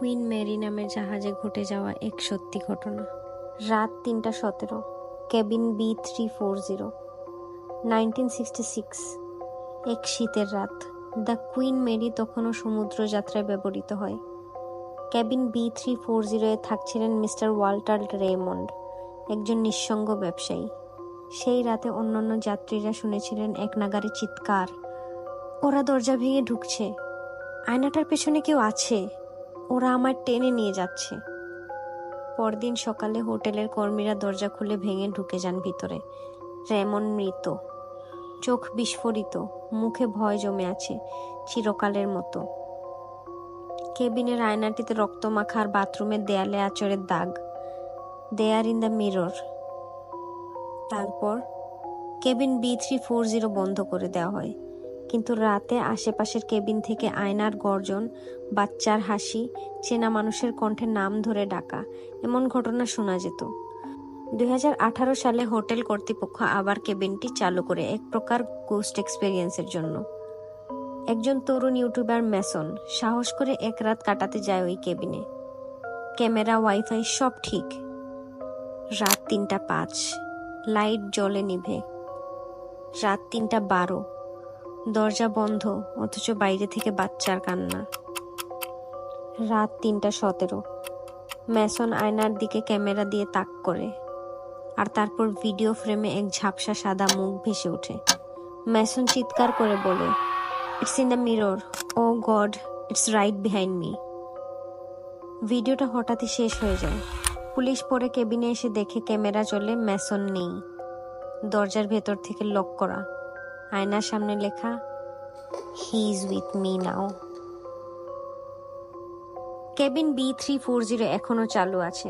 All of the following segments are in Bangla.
কুইন মেরি নামের জাহাজে ঘটে যাওয়া এক সত্যি ঘটনা। রাত ৩:১৭, কেবিন B340, 1966। এক শীতের রাত। দ্য কুইন মেরি তখনও সমুদ্র যাত্রায় ব্যবহৃত হয়। কেবিন B340-এ থাকছিলেন মিস্টার ওয়াল্টার রেমন্ড, একজন নিঃসঙ্গ ব্যবসায়ী। সেই রাতে অন্যান্য যাত্রীরা শুনেছিলেন এক নাগারে চিৎকার, ওরা দরজা ভেঙে ঢুকছে, আয়নাটার পেছনে কেউ আছে, ওরা আমার টেনে নিয়ে যাচ্ছে। পরদিন সকালে হোটেলের কর্মীরা দরজা খুলে ভেঙে ঢুকে যান ভিতরে। রেমন্ড মৃত, চোখ বিস্ফোরিত, মুখে ভয় জমে আছে চিরকালের মতো। কেবিনের আয়নাটিতে রক্তমাখা আর বাথরুমের দেয়ালে আঁচড়ের দাগ, দেয়ার ইন দ্য মিরর। তারপর কেবিন B340 বন্ধ করে দেওয়া হয়, কিন্তু রাতে আশেপাশের কেবিন থেকে আয়নার গর্জন, বাচ্চার হাসি, চেনা মানুষের কণ্ঠে নাম ধরে ডাকা, এমন ঘটনা শোনা যেত। 2018 সালে হোটেল কর্তৃপক্ষ আবার কেবিনটি চালু করে, এক প্রকার গোস্ট এক্সপেরিয়েন্সের জন্য। একজন তরুণ ইউটিউবার ম্যাসন সাহস করে এক রাত কাটাতে যায় ওই কেবিনে। ক্যামেরা, ওয়াইফাই সব ঠিক। রাত 3:05, লাইট জ্বলে নিভে। রাত 3:12, দরজা বন্ধ, অথচ বাইরে থেকে বাচ্চার কান্না। রাত 3:17, ম্যাসন আয়নার দিকে ক্যামেরা দিয়ে তাক করে, আর তারপর ভিডিও ফ্রেমে এক ঝাপসা সাদা মুখ ভেসে ওঠে। ম্যাসন চিৎকার করে বলে, it's in the mirror, oh God, it's right behind me. ভিডিওটা হঠাৎই শেষ হয়ে যায়। পুলিশ পরে কেবিনে এসে দেখে ক্যামেরা চলে, ম্যাসন নেই। দরজার ভেতর থেকে লক করা, আয়নার সামনে লেখা, he is with me now. Cabin B340 এখনো চালু আছে,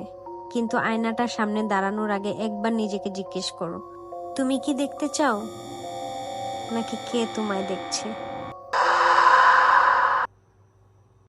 কিন্তু আয়নাটার সামনে দাঁড়ানোর আগে একবার নিজেকে জিজ্ঞেস করো, তুমি কি দেখতে চাও, নাকি কে তোমায় দেখছে?